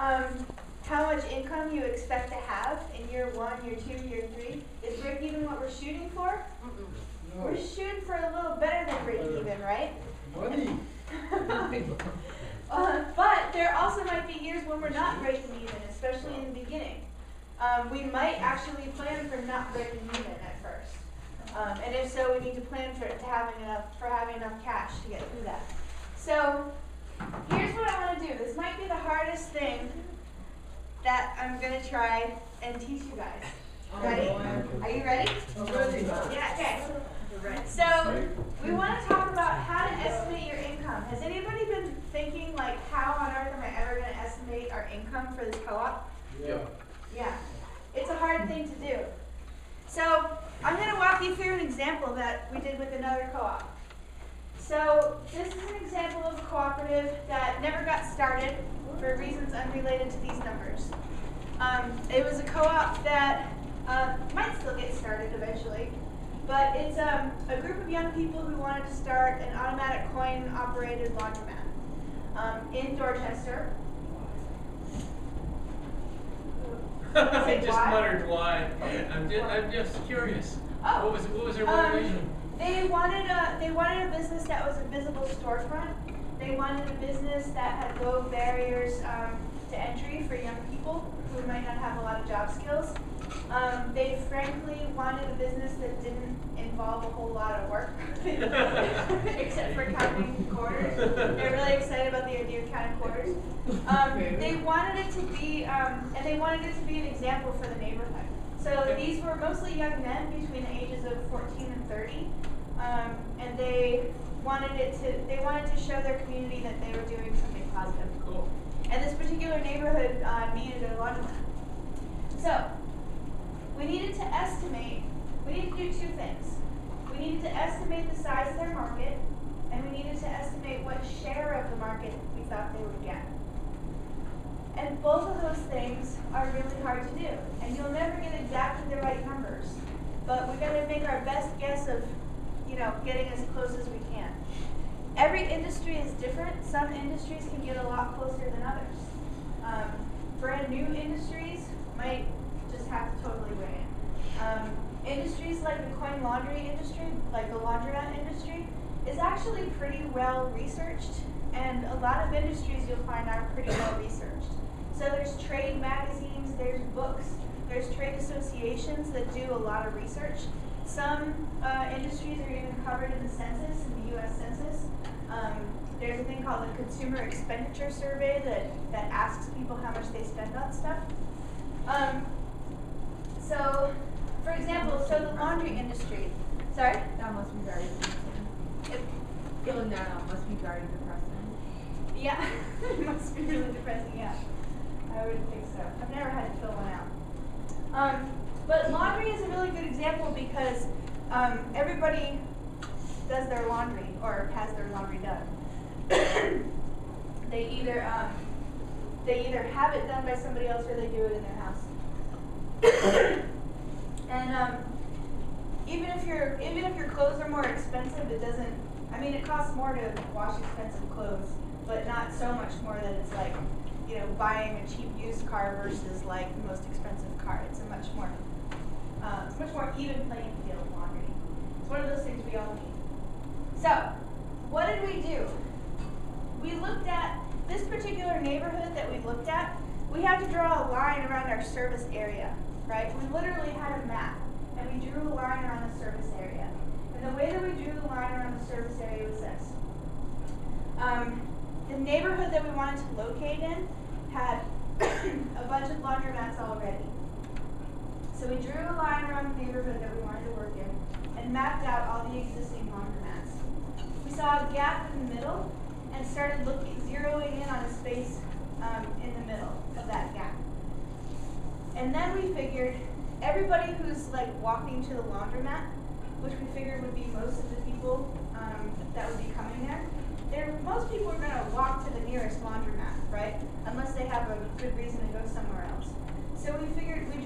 how much income you expect to have in year 1, year 2, year 3. Is break even what we're shooting for? No. We're shooting for a little better than break even, right? Money. But there also might be years when we're not breaking even, especially in the beginning. We might actually plan for not breaking even at first. And if so, we need to plan for having enough cash to get through that. So here's what I want to do. This might be the hardest thing that I'm going to try and teach you guys. Ready? Are you ready? Yeah, okay. So we want to talk about how to estimate your income. Has anybody been thinking, like, how on earth am I ever going to estimate our income for this co-op? Yeah. Yeah. It's a hard thing to do. So I'm going to walk you through an example that we did with another co-op. So this is an example of a cooperative that never got started for reasons unrelated to these numbers. It was a co-op that might still get started eventually, but it's a group of young people who wanted to start an automatic coin-operated laundromat in Dorchester. I just muttered why. I'm just curious. Oh, What was their motivation? They wanted a business that was a visible storefront. They wanted a business that had low barriers to entry for young people who might not have a lot of job skills. They frankly wanted a business that didn't involve a whole lot of work, except for counting quarters. They're really excited about the idea of counting quarters. They wanted it to be, and they wanted it to be an example for the neighborhood. So these were mostly young men between the ages of 14 and 30, and they wanted to show their community that they were doing something positive. Cool. And this particular neighborhood needed a laundromat. So we needed to do two things. We needed to estimate the size of their market, and we needed to estimate what share of the market we thought they would get. And both of those things are really hard to do, and you'll never get exactly the right numbers. But we're going to make our best guess of, getting as close as we can. Every industry is different. Some industries can get a lot closer than others. Brand new industries might just have to totally weigh in. Industries like the coin laundry industry, like the laundromat industry, is actually pretty well researched, and a lot of industries you'll find are pretty well researched. So there's trade magazines, there's books, there's trade associations that do a lot of research. Some industries are even covered in the census, in the U.S. Census. There's a thing called the Consumer Expenditure Survey that asks people how much they spend on stuff. So, for example, the laundry industry. Sorry? That must be very depressing. Filling that out must be very depressing. Yeah, it must be really depressing, yeah. I would think so. I've never had to fill one out. But laundry is a really good example because everybody does their laundry or has their laundry done. They either have it done by somebody else or they do it in their house. And even if your clothes are more expensive, it costs more to wash expensive clothes, but not so much more that it's like, buying a cheap used car versus like the most expensive car. It's a much more even playing field laundry. It's one of those things we all need. So, what did we do? We looked at this particular neighborhood that we looked at. We had to draw a line around our service area, right? We literally had a map, and we drew a line around the service area. And the way that we drew the line around the service area was this. The neighborhood that we wanted to locate in had a bunch of laundromats already. So we drew a line around the neighborhood that we wanted to work in and mapped out all the existing laundromats. We saw a gap in the middle and started zeroing in on a space in the middle of that gap. And then we figured everybody who's like walking to the laundromat, which we figured would be most of the people that would be coming there, most people are going to walk to the nearest laundromat, right? Unless they have a good reason to go somewhere else. So we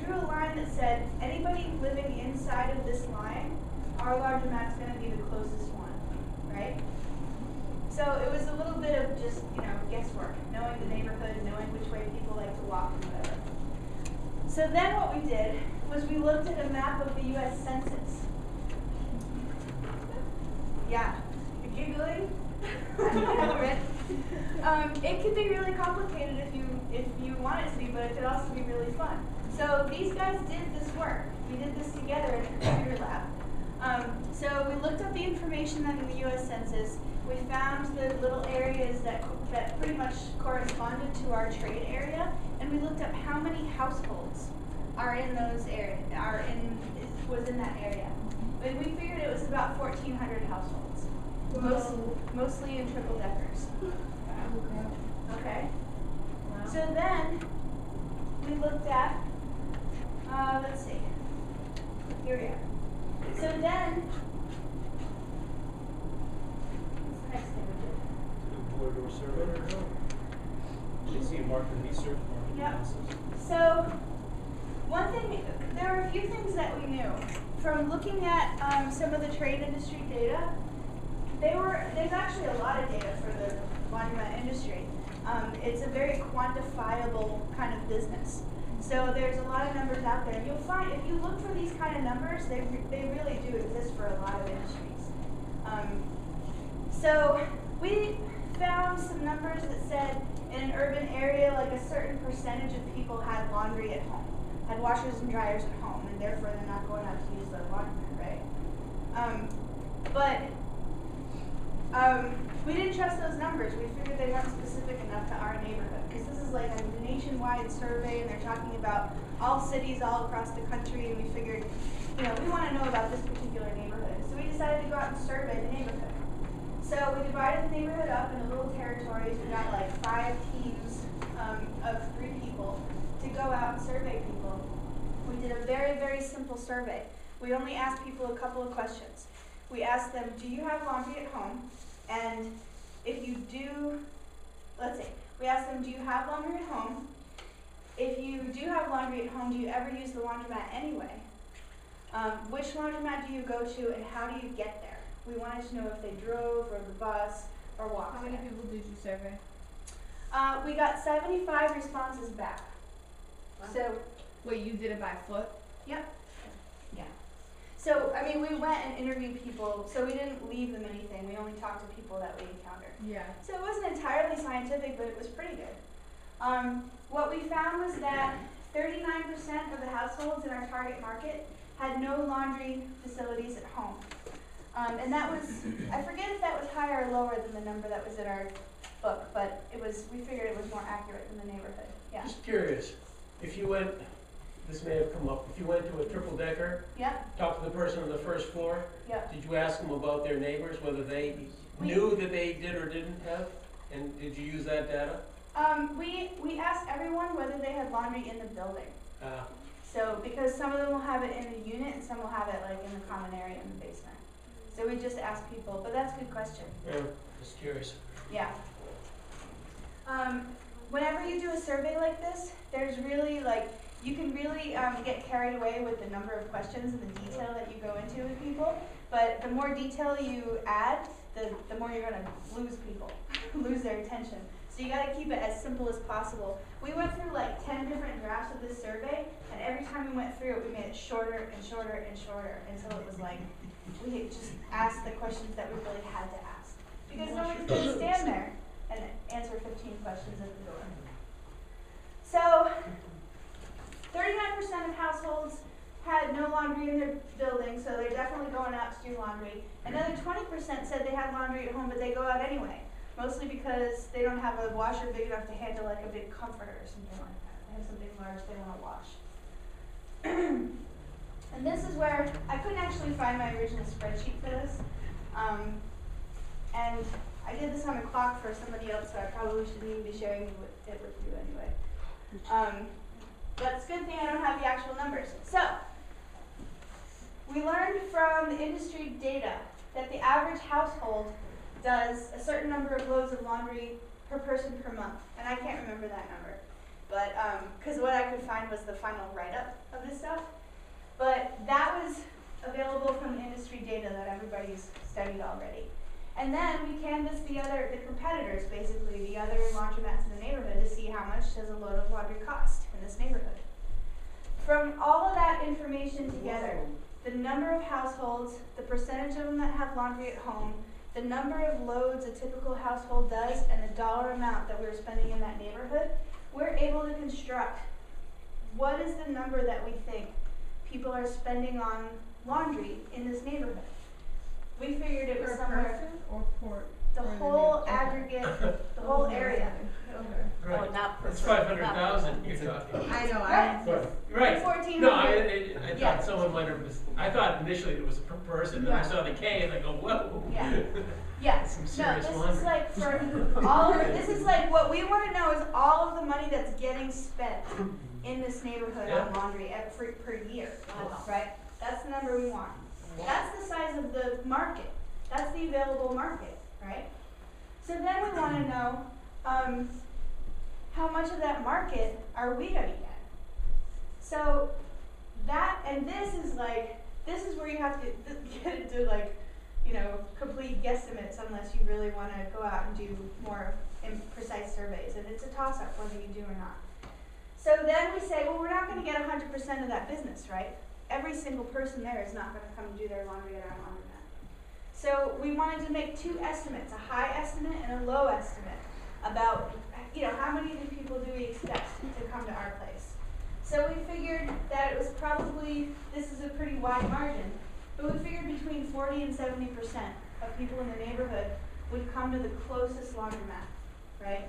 drew a line that said, anybody living inside of this line, our laundromat's going to be the closest one, right? So it was a little bit of just, guesswork, knowing the neighborhood, knowing which way people like walk and whatever. So then what we did was we looked at a map of the US Census. Yeah, you're giggling? It could be really complicated if you want it to be, but it could also be really fun. So these guys did this work. We did this together in a computer lab. So we looked up the information that in the US Census. We found the little areas that pretty much corresponded to our trade area, and we looked up how many households are in those areas, was in that area. And we figured it was about 1,400 households, mostly in triple deckers. Okay. Wow. So then we looked at, let's see, here we are. So then, what's the next thing we did? Do door-to-door survey. Did you see market research, market Yep. analysis? So, one thing, there were a few things that we knew. From looking at some of the trade industry data, there's actually a lot of data for the laundromat industry. It's a very quantifiable kind of business. So there's a lot of numbers out there. You'll find, if you look for these kind of numbers, they really do exist for a lot of industries. So we found some numbers that said in an urban area, like a certain percentage of people had laundry at home, had washers and dryers at home, and therefore they're not going out to use the laundromat, right? We didn't trust those numbers. We figured they weren't specific enough to our neighborhood, because this is like a nationwide survey, and they're talking about all cities all across the country, and we figured, we want to know about this particular neighborhood. So we decided to go out and survey the neighborhood. So we divided the neighborhood up into little territories. We got like 5 teams of 3 people to go out and survey people. We did a very, very simple survey. We only asked people a couple of questions. We asked them, do you have laundry at home? And if you do, let's see, we asked them, do you have laundry at home? If you do have laundry at home, do you ever use the laundromat anyway? Which laundromat do you go to, and how do you get there? We wanted to know if they drove, or the bus, or walked. How many people did you survey? We got 75 responses back. Wow. So, Wait, you did it by foot? yep. Yeah. So, we went and interviewed people, so we didn't leave them anything. We only talked to people that we encountered. Yeah. So it wasn't entirely scientific, but it was pretty good. What we found was that 39% of the households in our target market had no laundry facilities at home. And that was, I forget if that was higher or lower than the number that was in our book, but we figured it was more accurate than the neighborhood. Yeah. Just curious, if you went, this may have come up, if you went to a triple decker, Yep. talked to the person on the first floor, Yep. did you ask them about their neighbors, whether they knew that they did or didn't have? And did you use that data? We asked everyone whether they had laundry in the building. Ah, So, because some of them will have it in the unit and some will have it like in the common area in the basement. So we just asked people, but that's a good question. yeah, just curious. Yeah. Whenever you do a survey like this, there's really you can really get carried away with the number of questions and the detail that you go into with people. But the more detail you add, the more you're going to lose people, lose their attention. So you got to keep it as simple as possible. We went through like 10 different drafts of this survey, and every time we went through it, we made it shorter and shorter and shorter until it was like we just asked the questions that we really had to ask. Because nobody's going to stand there and answer 15 questions at the door. So 39% of households had no laundry in their building, so they're definitely going out to do laundry. Another 20% said they had laundry at home, but they go out anyway. Mostly because they don't have a washer big enough to handle like a big comforter or something like that. They have something large they want to wash. And this is where I couldn't actually find my original spreadsheet for this. And I did this on a clock for somebody else, so I probably shouldn't even be sharing it with you anyway. But it's a good thing I don't have the actual numbers. So, we learned from the industry data that the average household does a certain number of loads of laundry per person per month. And I can't remember that number. But, because what I could find was the final write-up of this stuff. But that was available from the industry data that everybody's studied already. And then we canvass the competitors, basically, the other laundromats in the neighborhood to see how much does a load of laundry cost in this neighborhood. From all of that information together, the number of households, the percentage of them that have laundry at home, the number of loads a typical household does, and the dollar amount that we're spending in that neighborhood, we're able to construct what is the number that we think people are spending on laundry in this neighborhood. We figured it was Per somewhere, person or for? the for whole okay. aggregate, the whole area. Okay. Right. Oh, not per It's person, 500,000 not you're per talking. I know, Right. Right. 1,400. No, I Yeah. thought someone might have, I thought initially it was per person, and I saw the K and I go, whoa. Yeah. Yeah. Some No, serious this laundry. is like for all of this is like what we want to know is all of the money that's getting spent in this neighborhood on laundry per year. Right? That's the number we want. That's the size of the market. That's the available market, right? So then we want to know how much of that market are we going to get? So that, and this is where you have to get into like, you know, complete guesstimates unless you really want to go out and do more precise surveys. And it's a toss-up whether you do or not. So then we say, well, we're not going to get 100% of that business, right? Every single person there is not going to come and do their laundry at our laundromat. So we wanted to make two estimates, a high estimate and a low estimate about, you know, how many new people do we expect to come to our place. So we figured that it was probably, this is a pretty wide margin, but we figured between 40 and 70% of people in the neighborhood would come to the closest laundromat, right?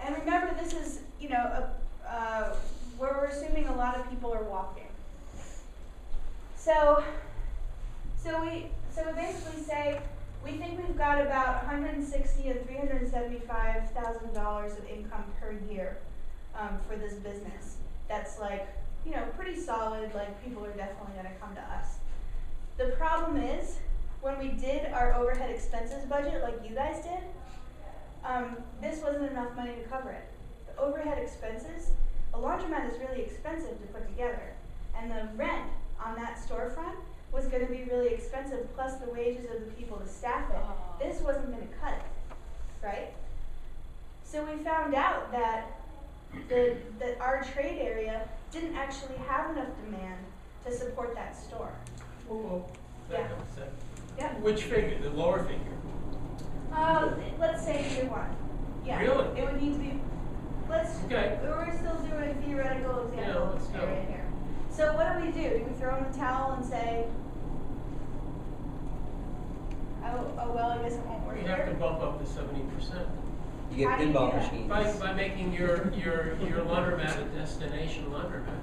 And remember, this is, you know, where we're assuming a lot of people are walking. So we basically say we think we've got about $160,000 and $375,000 of income per year for this business. That's like, you know, pretty solid. Like people are definitely going to come to us. The problem is when we did our overhead expenses budget, like you guys did, this wasn't enough money to cover it. The overhead expenses, a laundromat is really expensive to put together, and the rent on that storefront was going to be really expensive, plus the wages of the people to staff it. This wasn't going to cut it, right? So we found out that that our trade area didn't actually have enough demand to support that store. Whoa, Yeah. back up a second. Yeah. Which figure, the lower figure? Let's say either one. Yeah. Really? It would need to be. Okay. We're still doing a theoretical example let's go. area here. So what do? Do we throw in the towel and say, oh well, I guess it won't work You have to here? bump up to 70%. You How get do you pinball do that? machines. By making your laundromat a destination laundromat.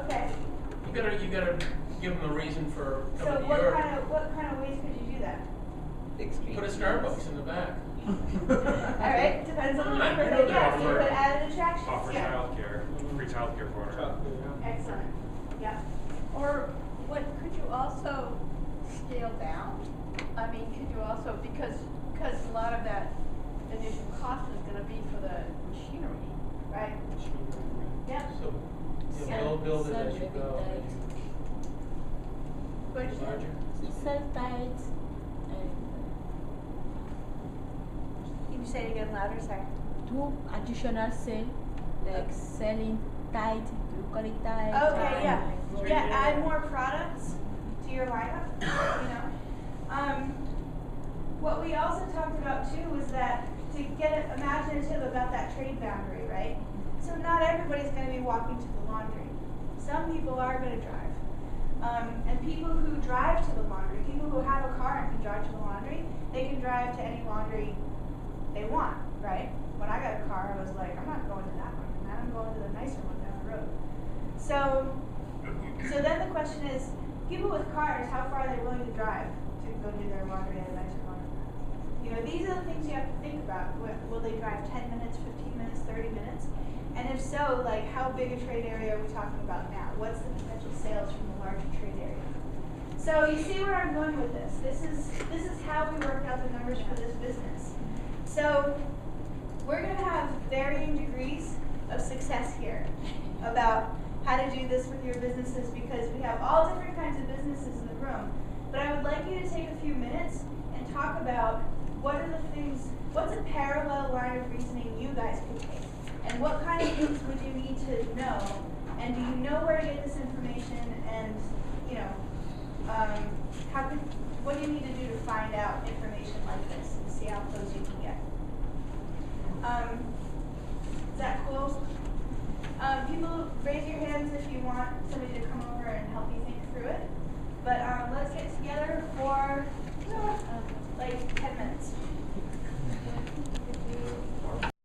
Okay. You gotta give them a reason for So coming to what your. kind of ways could you do that? Extreme. Put a Starbucks in the back. All right, depends on the Come on, neighborhood. you know Yeah, that. you put added attractions. Offer Yeah. childcare, free childcare for our. Excellent. Yeah. Or what, could you also scale down? I mean, could you also, because a lot of that initial cost is gonna be for the machinery. Right. Yeah. So, build it as you go. What'd you say? Larger. Self-tied and Can you say it again louder, sorry? two additional sale, like selling tied, you call it tied. Okay, yeah. Sure. Yeah, add more products to your lineup, you know. What we also talked about too was that to get imaginative about that trade boundary, right? So not everybody's going to be walking to the laundry. Some people are going to drive. And people who drive to the laundry, people who have a car and can drive to the laundry, they can drive to any laundry they want, right? When I got a car, I was like, I'm not going to that one. I'm going to the nicer one down the road. So then the question is, people with cars, how far are they willing to drive to go do their laundry at a nicer laundry? You know, these are the things you have to think about. Will they drive 10 minutes, 15 minutes, 30 minutes? And if so, like, how big a trade area are we talking about now? What's the potential sales from the larger trade area? So you see where I'm going with this. This is how we worked out the numbers for this business. So we're going to have varying degrees of success here about how to do this with your businesses, because we have all different kinds of businesses in the room. But I would like you to take a few minutes and talk about what are the things, what's a parallel line of reasoning you guys could take? And what kind of things would you need to know? And do you know where to get this information? And, you know, what do you need to do to find out information like this and see how close you can get? Is that cool? People, raise your hands if you want somebody to come over